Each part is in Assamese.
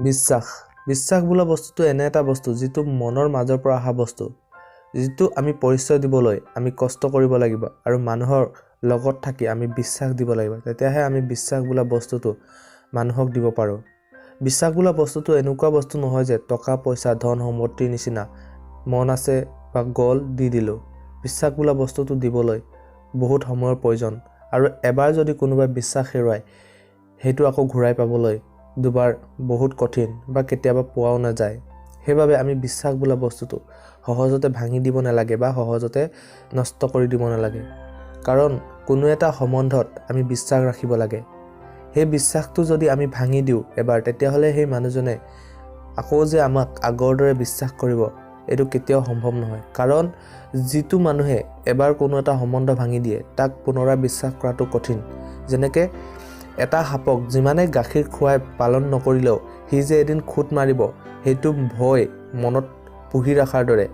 বিশ্বাস বিশ্বাস বোলা বস্তুটো এনে এটা বস্তু যিটো মনৰ মাজৰ পৰা অহা বস্তু যিটো আমি পৰিচয় দিবলৈ আমি কষ্ট কৰিব লাগিব আৰু মানুহৰ লগত থাকি আমি বিশ্বাস দিব লাগিব তেতিয়াহে আমি বিশ্বাস বোলা বস্তুটো মানুহক দিব পাৰোঁ বিশ্বাস বোলা বস্তুটো এনেকুৱা বস্তু নহয় যে টকা পইচা ধন সম্পত্তিৰ নিচিনা মন আছে বা গল দি দিলো বিশ্বাস বোলা বস্তুটো দিবলৈ বহুত সময়ৰ প্ৰয়োজন আৰু এবাৰ যদি কোনোবাই বিশ্বাস হেৰুৱায় হেতু আকৌ ঘূৰাই পাবলৈ দুবাৰ বহুত কঠিন বা কেতিয়াবা পোৱাও নাযায় সেইবাবে আমি বিশ্বাস বোলা বস্তুটো সহজতে ভাঙি দিব নালাগে বা সহজতে নষ্ট কৰি দিব নালাগে কাৰণ কোনো এটা সম্বন্ধত আমি বিশ্বাস ৰাখিব লাগে সেই বিশ্বাসটো যদি আমি ভাঙি দিও এবাৰ তেতিয়াহলে সেই মানুহজনে আকৌ যে আমাক আগৰ দৰে বিশ্বাস কৰিব এটো কেতিয়াও সম্ভৱ নহয় কাৰণ যিটো মানুহে এবাৰ কোনো এটা সম্বন্ধ ভাঙি দিয়ে তাক পুনৰাই বিশ্বাস কৰাটো কঠিন যেনেকৈ এটা হাপক যিমানে গাখীৰ খুৱাই পালন নকৰিলেও হি যে এদিন খুট মাৰিব হেতু ভয় মনত পুহি ৰাখাৰ দৰে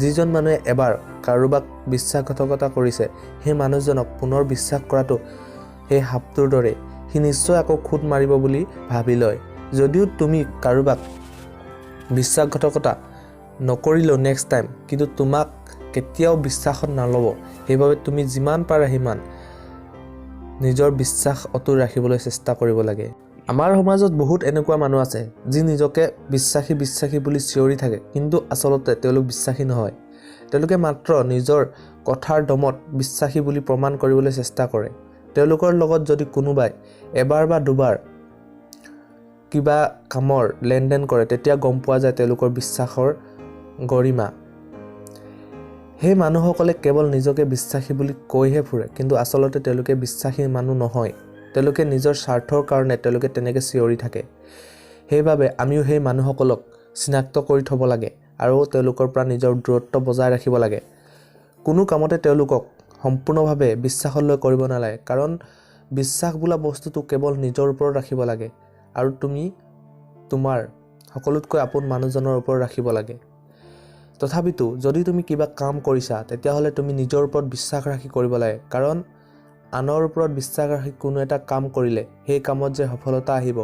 যিজন মানুহে এবাৰ কাৰোবাক বিশ্বাসঘাতকতা কৰিছে সেই মানুহজনক পুনৰ বিশ্বাস কৰাটো সেই হাপটোৰ দৰে হি নিশ্চয় আকৌ খুট মাৰিব বুলি ভাবি লয় যদিও তুমি কাৰোবাক বিশ্বাসঘাতকতা নকৰিলেও নেক্সট টাইম কিন্তু তোমাক কেতিয়াও বিশ্বাসত নলব সেইবাবে তুমি যিমান পাৰা সিমান নিজৰ বিশ্বাস অতুল ৰাখিবলৈ চেষ্টা কৰিব লাগে আমাৰ সমাজত বহুত এনেকুৱা মানুহ আছে যি নিজকে বিশ্বাসী বুলি চিঞৰি থাকে কিন্তু আচলতে তেওঁলোক বিশ্বাসী নহয় তেওঁলোকে মাত্ৰ নিজৰ কথাৰ দমত বিশ্বাসী বুলি প্ৰমাণ কৰিবলৈ চেষ্টা কৰে তেওঁলোকৰ লগত যদি কোনোবাই এবাৰ বা দুবাৰ কিবা কামৰ লেনদেন কৰে তেতিয়া গম পোৱা যায় তেওঁলোকৰ বিশ্বাসৰ গৰিমা সেই মানুহসকলে কেৱল নিজকে বিশ্বাসী বুলি কৈহে ফুৰে কিন্তু আচলতে তেওঁলোকে বিশ্বাসী মানুহ নহয় তেওঁলোকে নিজৰ স্বাৰ্থৰ কাৰণে তেওঁলোকে তেনেকৈ চিঞৰি থাকে সেইবাবে আমিও সেই মানুহসকলক চিনাক্ত কৰি থব লাগে আৰু তেওঁলোকৰ পৰা নিজৰ দূৰত্ব বজাই ৰাখিব লাগে কোনো কামতে তেওঁলোকক সম্পূৰ্ণভাৱে বিশ্বাসলৈ কৰিব নালাগে কাৰণ বিশ্বাস বোলা বস্তুটো কেৱল নিজৰ ওপৰত ৰাখিব লাগে আৰু তুমি তোমাৰ সকলোতকৈ আপোন মানুহজনৰ ওপৰত ৰাখিব লাগে তথাপিতো যদি তুমি কিবা কাম কৰিছা তেতিয়াহলে তুমি নিজৰ ওপৰত বিশ্বাস ৰাখি কৰিব লাগে কাৰণ আনৰ ওপৰত বিশ্বাস ৰাখি কোনো এটা কাম কৰিলে সেই কামত যে সফলতা আহিব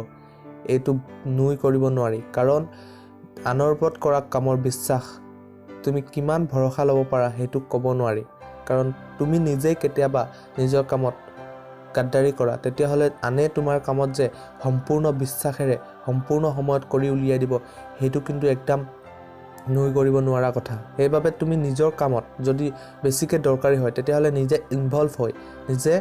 এইটো নুই কৰিব নোৱাৰি কাৰণ আনৰ ওপৰত কৰা কামৰ বিশ্বাস তুমি কিমান ভৰসা ল'ব পাৰা হেতু ক'ব নোৱাৰি কাৰণ তুমি নিজেই কেতিয়াবা নিজৰ কামত গাদ্দাৰি কৰা তেতিয়াহলে আনে তোমাৰ কামত যে সম্পূৰ্ণ বিশ্বাসেৰে সম্পূৰ্ণ সময়ত কৰি উলিয়াই দিব হেতু কিন্তু একদম নুই কৰিব নোৱাৰা কথা সেইবাবে তুমি নিজৰ কামত যদি বেছিকৈ দৰকাৰী হয় তেতিয়াহলে নিজে ইনভলভ হৈ নিজে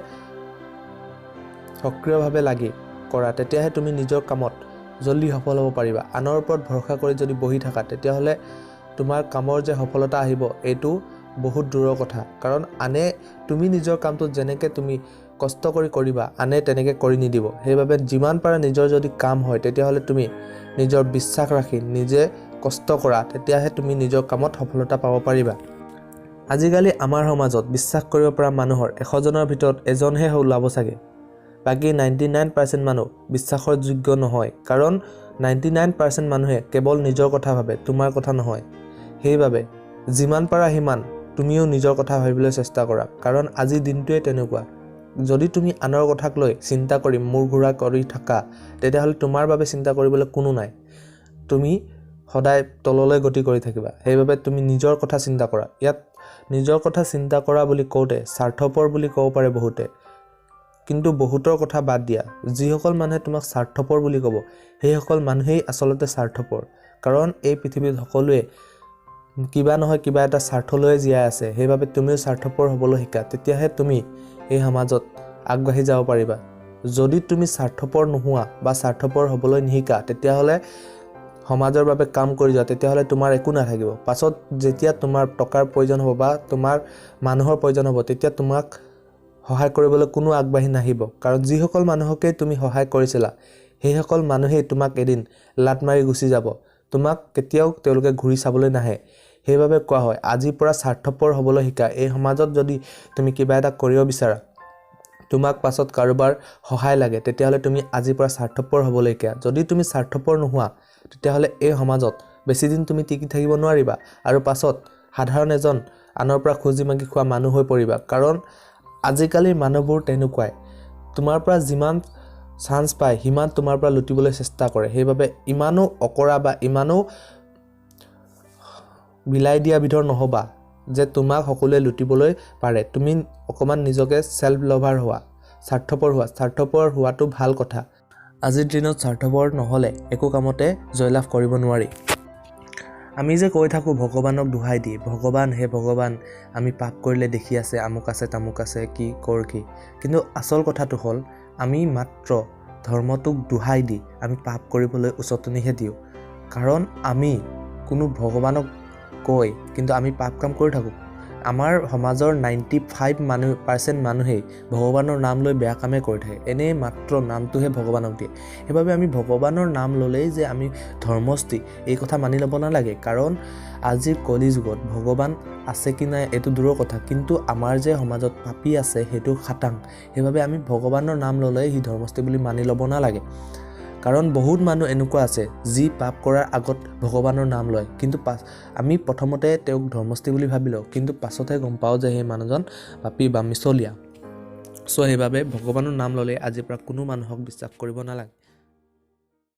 সক্ৰিয়ভাৱে লাগি কৰা তেতিয়াহে তুমি নিজৰ কামত জলদি সফল হ'ব পাৰিবা আনৰ ওপৰত ভৰসা কৰি যদি বহি থাকা তেতিয়াহলে তোমাৰ কামৰ যে সফলতা আহিব এইটো বহুত দূৰৰ কথা কাৰণ আনে তুমি নিজৰ কামটো যেনেকৈ তুমি কষ্ট কৰি কৰিবা আনে তেনেকৈ কৰি নিদিব সেইবাবে যিমান পাৰা নিজৰ যদি কাম হয় তেতিয়াহলে তুমি নিজৰ বিশ্বাস ৰাখি নিজে কষ্ট কৰা তেতিয়াহে তুমি নিজৰ কামত সফলতা পাব পাৰিবা আজিকালি আমাৰ সমাজত বিশ্বাস কৰিব পৰা মানুহৰ 100 জনৰ ভিতৰত এজনহে ওলাব চাগে বাকি 99% মানুহ বিশ্বাসৰ যোগ্য নহয় কাৰণ 99% মানুহে কেৱল নিজৰ কথা ভাবে তোমাৰ কথা নহয় সেইবাবে যিমান পাৰা সিমান তুমিও নিজৰ কথা ভাবিবলৈ চেষ্টা কৰা কাৰণ আজি দিনটোৱে তেনেকুৱা যদি তুমি আনৰ কথাক লৈ চিন্তা কৰি মূৰ ঘূৰা কৰি থাকা তেতিয়াহলে তোমাৰ বাবে চিন্তা কৰিবলৈ কোনো নাই তুমি সদায় তললৈ গতি কৰি থাকিবা সেইবাবে তুমি নিজৰ কথা চিন্তা কৰা ইয়াত নিজৰ কথা চিন্তা কৰা বুলি কওঁতে স্বাৰ্থপৰ বুলি ক'ব পাৰে বহুতে কিন্তু বহুতৰ কথা বাদ দিয়া যিসকল মানুহে তোমাক স্বাৰ্থপৰ বুলি ক'ব সেইসকল মানুহেই আচলতে স্বাৰ্থপৰ কাৰণ এই পৃথিৱীত সকলোৱে কিবা নহয় কিবা এটা স্বাৰ্থ লৈ জীয়াই আছে সেইবাবে তুমিও স্বাৰ্থপৰ হ'বলৈ শিকা তেতিয়াহে তুমি এই সমাজত আগবাঢ়ি যাব পাৰিবা যদি তুমি স্বাৰ্থপৰ নোহোৱা বা স্বাৰ্থপৰ হ'বলৈ নিশিকা তেতিয়াহলে সমাজৰ বাবে কাম কৰি যোৱা তেতিয়াহলে তোমাৰ একো নাথাকিব পাছত যেতিয়া তোমাৰ টকাৰ প্ৰয়োজন হ'ব বা তোমাৰ মানুহৰ প্ৰয়োজন হ'ব তেতিয়া তোমাক সহায় কৰিবলৈ কোনো আগবাঢ়ি নাহিব কাৰণ যিসকল মানুহকে তুমি সহায় কৰিছিলা সেইসকল মানুহেই তোমাক এদিন লাত মাৰি গুচি যাব তোমাক কেতিয়াও তেওঁলোকে ঘূৰি চাবলৈ নাহে সেইবাবে কোৱা হয় আজিৰ পৰা স্বাৰ্থপৰ হ'বলৈ শিকা এই সমাজত যদি তুমি কিবা এটা কৰিব বিচাৰা তোমাক পাছত কাৰোবাৰ সহায় লাগে তেতিয়াহলে তুমি আজিৰ পৰা স্বাৰ্থপৰ হ'বলৈ শিকা যদি তুমি স্বাৰ্থপৰ নোহোৱা তেতিয়াহলে এই সমাজত বেছি দিন তুমি টিকি থাকিব নোৱাৰিবা আৰু পাছত সাধাৰণ এজন আনৰ পৰা খুজি মাগি খোৱা মানুহ হৈ পৰিবা কাৰণ আজিকালিৰ মানুহবোৰ তেনেকুৱাই তোমাৰ পৰা যিমান চান্স পায় সিমান তোমাৰ পৰা লুটিবলৈ চেষ্টা কৰে সেইবাবে ইমানো অকৰা বা ইমানো বিলাই দিয়া বিধৰ নহবা যে তোমাক সকলোৱে লুটিবলৈ পাৰে তুমি অকমান নিজকে সেলফ লভাৰ হোৱা স্বাৰ্থপৰ হোৱাটো ভাল কথা আজিৰ দিনত স্বাৰ্থপৰ নহলে একো কামতে জয়লাভ কৰিব নোৱাৰি আমি যে কৈ থাকো ভগৱানক দুহাই দি ভগৱান হে ভগৱান আমি পাপ কৰিলে দেখি আছে আমুক আছে তামুক আছে কি কৰ কি কিন্তু আসল কথাটো হ'ল আমি মাত্ৰ ধৰ্মটোক দুহাই দি আমি পাপ কৰিবলৈ উচতনিহে দিওঁ কাৰণ আমি কোনো ভগৱানক কৈ কিন্তু আমি পাপ কাম কৰি থাকো আমাৰ সমাজৰ 95% মানুহেই ভগৱানৰ নাম লৈ বেয়া কামে কৰি থাকে এনে মাত্ৰ নামটোহে ভগৱানক দিয়ে সেইবাবে আমি ভগৱানৰ নাম ল'লেই যে আমি ধৰ্মস্থি এই কথা মানি ল'ব নালাগে কাৰণ আজিৰ কলি যুগত ভগৱান আছে কি নাই এইটো দূৰৰ কথা কিন্তু আমাৰ যে সমাজত পাপী আছে সেইটো খাটাং সেইবাবে আমি ভগৱানৰ নাম ল'লে সি ধৰ্মস্থি বুলি মানি ল'ব নালাগে কাৰণ বহুত মানুহ এনেকুৱা আছে যি পাপ কৰাৰ আগত ভগৱানৰ নাম লয় কিন্তু আমি প্ৰথমতে তেওঁক ধৰ্মস্থি বুলি ভাবি লওঁ কিন্তু পাছতহে গম পাওঁ যে সেই মানুহজন পাপী বা মিছলীয়া সো সেইবাবে ভগৱানৰ নাম ল'লে আজিৰ পৰা কোনো মানুহক বিশ্বাস কৰিব নালাগে